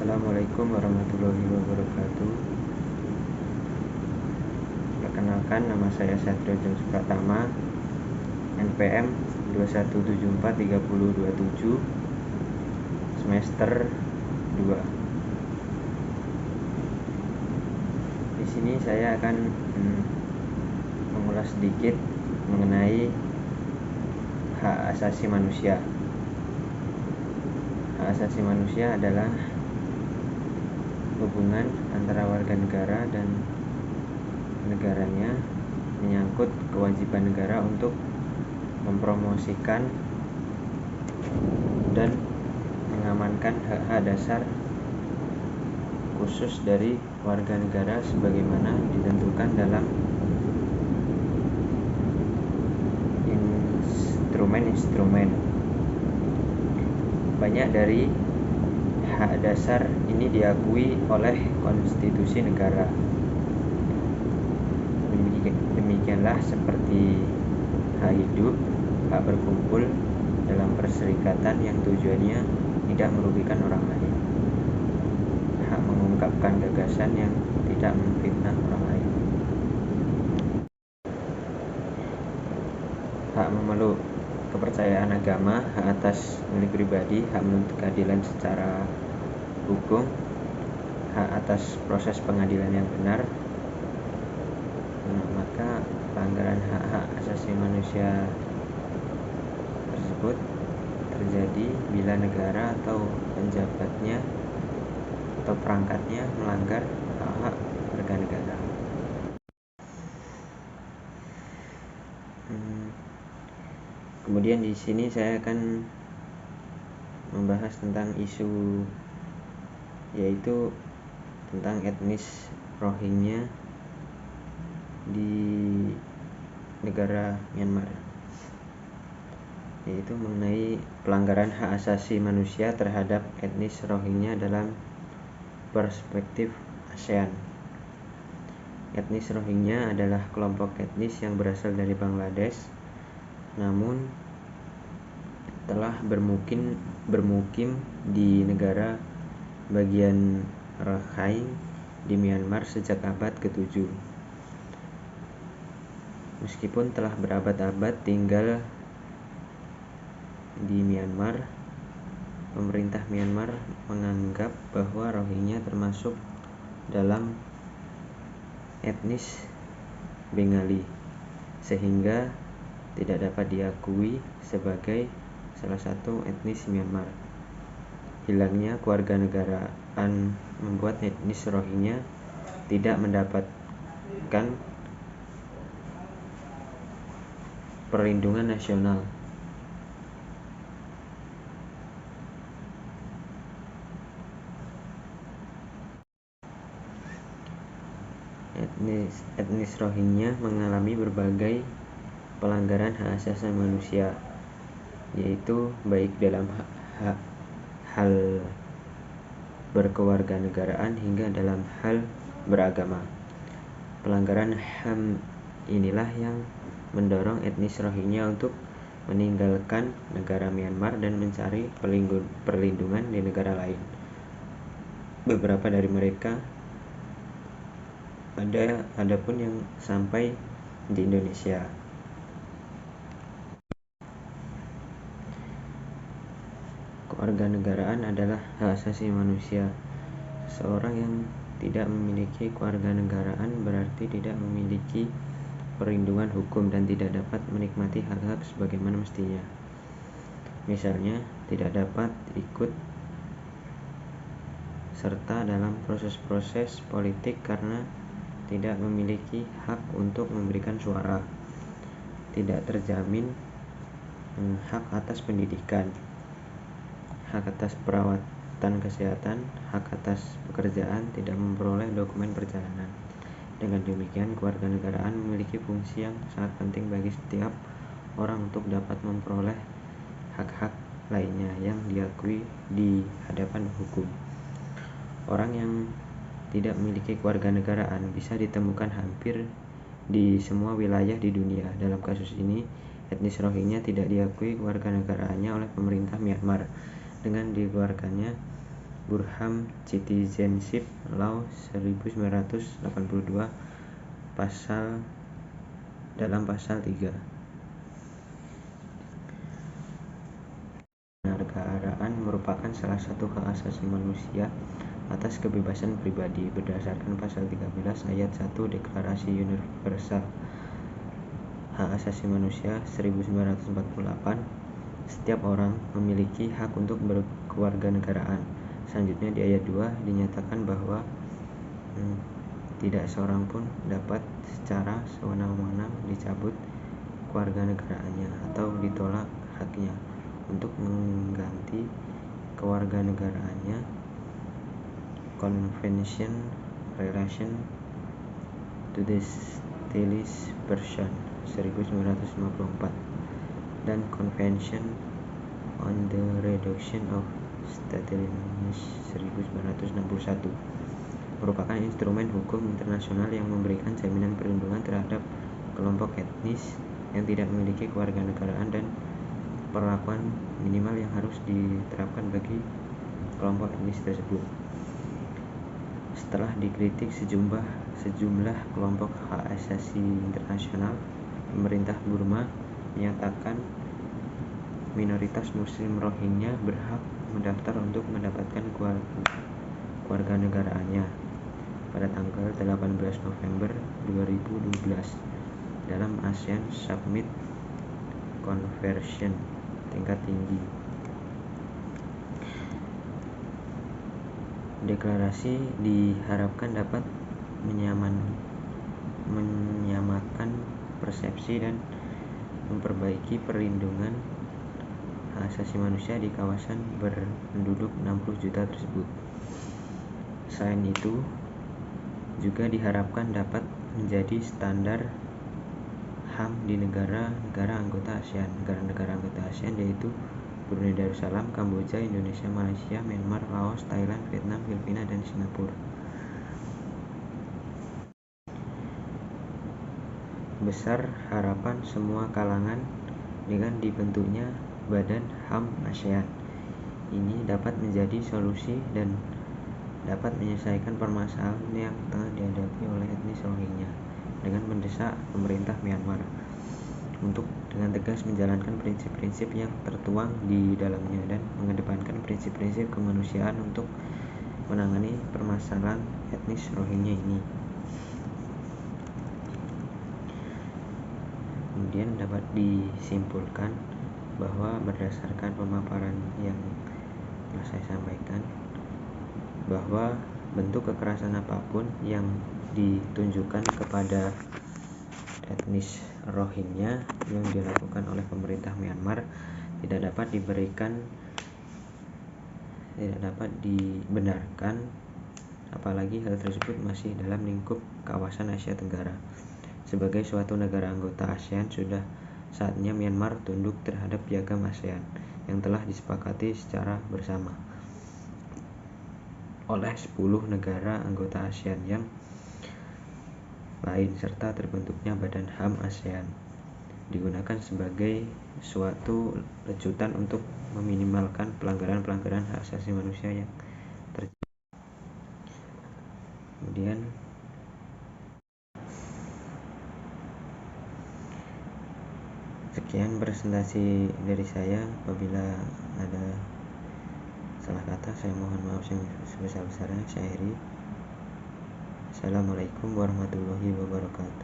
Assalamualaikum warahmatullahi wabarakatuh. Perkenalkan, nama saya Satrio Jens Pratama, NPM 21743027, semester 2. Di sini saya akan mengulas sedikit mengenai hak asasi manusia. Hak asasi manusia adalah hubungan antara warga negara dan negaranya, menyangkut kewajiban negara untuk mempromosikan dan mengamankan hak-hak dasar khusus dari warga negara sebagaimana ditentukan dalam instrumen-instrumen. Banyak dari hak dasar ini diakui oleh konstitusi negara. Demikianlah seperti hak hidup, hak berkumpul dalam perserikatan yang tujuannya tidak merugikan orang lain, hak mengungkapkan gagasan yang tidak memfitnah orang lain, hak memeluk kepercayaan agama, hak atas milik pribadi, hak menuntut keadilan secara hukum, hak atas proses pengadilan yang benar. Maka pelanggaran hak-hak asasi manusia tersebut terjadi bila negara atau penjabatnya atau perangkatnya melanggar hak-hak warga negara. Kemudian di sini saya akan membahas tentang isu, yaitu tentang etnis Rohingya di negara Myanmar, yaitu mengenai pelanggaran hak asasi manusia terhadap etnis Rohingya dalam perspektif ASEAN. Etnis Rohingya adalah kelompok etnis yang berasal dari Bangladesh, namun telah bermukim di negara bagian Rakhine di Myanmar sejak abad ke-7. Meskipun telah berabad-abad tinggal di Myanmar, pemerintah Myanmar menganggap bahwa Rohingya termasuk dalam etnis Bengali, sehingga tidak dapat diakui sebagai salah satu etnis Myanmar. Hilangnya kewarganegaraan membuat etnis Rohingya tidak mendapatkan perlindungan nasional. Etnis Rohingya mengalami berbagai pelanggaran hak asasi manusia, yaitu baik dalam hal berkewarganegaraan hingga dalam hal beragama. Pelanggaran HAM inilah yang mendorong etnis Rohingya untuk meninggalkan negara Myanmar dan mencari perlindungan di negara lain. Beberapa dari mereka ada pun yang sampai di Indonesia. Kewarganegaraan adalah hak asasi manusia. Seseorang yang tidak memiliki kewarganegaraan berarti tidak memiliki perlindungan hukum dan tidak dapat menikmati hak-hak sebagaimana mestinya. Misalnya, tidak dapat ikut serta dalam proses-proses politik karena tidak memiliki hak untuk memberikan suara, tidak terjamin hak atas pendidikan, hak atas perawatan kesehatan, hak atas pekerjaan, tidak memperoleh dokumen perjalanan. Dengan demikian, kewarganegaraan memiliki fungsi yang sangat penting bagi setiap orang untuk dapat memperoleh hak-hak lainnya yang diakui di hadapan hukum. Orang yang tidak memiliki kewarganegaraan bisa ditemukan hampir di semua wilayah di dunia. Dalam kasus ini, etnis Rohingya tidak diakui kewarganegaraannya oleh pemerintah Myanmar. Dengan dikeluarkannya Burham Citizenship Law 1982 dalam pasal 3. Kewarganegaraan merupakan salah satu hak asasi manusia atas kebebasan pribadi berdasarkan pasal 13 ayat 1 Deklarasi Universal Hak Asasi Manusia 1948. Setiap orang memiliki hak untuk berkewarganegaraan. Selanjutnya di ayat 2 dinyatakan bahwa tidak seorang pun dapat secara sewenang-wenang dicabut kewarganegaraannya atau ditolak haknya untuk mengganti kewarganegaraannya. Convention Relation to the Stateless Person 1954 dan Convention on the Reduction of Statelessness 1961 merupakan instrumen hukum internasional yang memberikan jaminan perlindungan terhadap kelompok etnis yang tidak memiliki kewarganegaraan dan perlakuan minimal yang harus diterapkan bagi kelompok etnis tersebut. Setelah dikritik sejumlah kelompok hak asasi internasional, pemerintah Burma menyatakan minoritas Muslim Rohingya berhak mendaftar untuk mendapatkan kewarganegaraannya pada tanggal 18 November 2012 dalam ASEAN Summit Conversion tingkat tinggi. Deklarasi diharapkan dapat menyamakan persepsi dan memperbaiki perlindungan hak asasi manusia di kawasan berpenduduk 60 juta tersebut. Selain itu, juga diharapkan dapat menjadi standar HAM di negara-negara anggota ASEAN. Negara-negara anggota ASEAN yaitu Brunei Darussalam, Kamboja, Indonesia, Malaysia, Myanmar, Laos, Thailand, Vietnam, Filipina, dan Singapura. Besar harapan semua kalangan dengan dibentuknya Badan HAM ASEAN ini dapat menjadi solusi dan dapat menyelesaikan permasalahan yang tengah dihadapi oleh etnis Rohingya dengan mendesak pemerintah Myanmar untuk dengan tegas menjalankan prinsip-prinsip yang tertuang di dalamnya dan mengedepankan prinsip-prinsip kemanusiaan untuk menangani permasalahan etnis Rohingya ini. Kemudian dapat disimpulkan bahwa berdasarkan pemaparan yang telah saya sampaikan, bahwa bentuk kekerasan apapun yang ditunjukkan kepada etnis Rohingya yang dilakukan oleh pemerintah Myanmar tidak dapat dibenarkan, apalagi hal tersebut masih dalam lingkup kawasan Asia Tenggara. Sebagai suatu negara anggota ASEAN, sudah saatnya Myanmar tunduk terhadap piagam ASEAN yang telah disepakati secara bersama oleh 10 negara anggota ASEAN yang lain, serta terbentuknya Badan HAM ASEAN digunakan sebagai suatu lecutan untuk meminimalkan pelanggaran-pelanggaran hak asasi manusia yang terjadi. Kemudian sekian presentasi dari saya. Apabila ada salah kata, saya mohon maaf sebesar-besarnya. Saya akhiri. Assalamualaikum warahmatullahi wabarakatuh.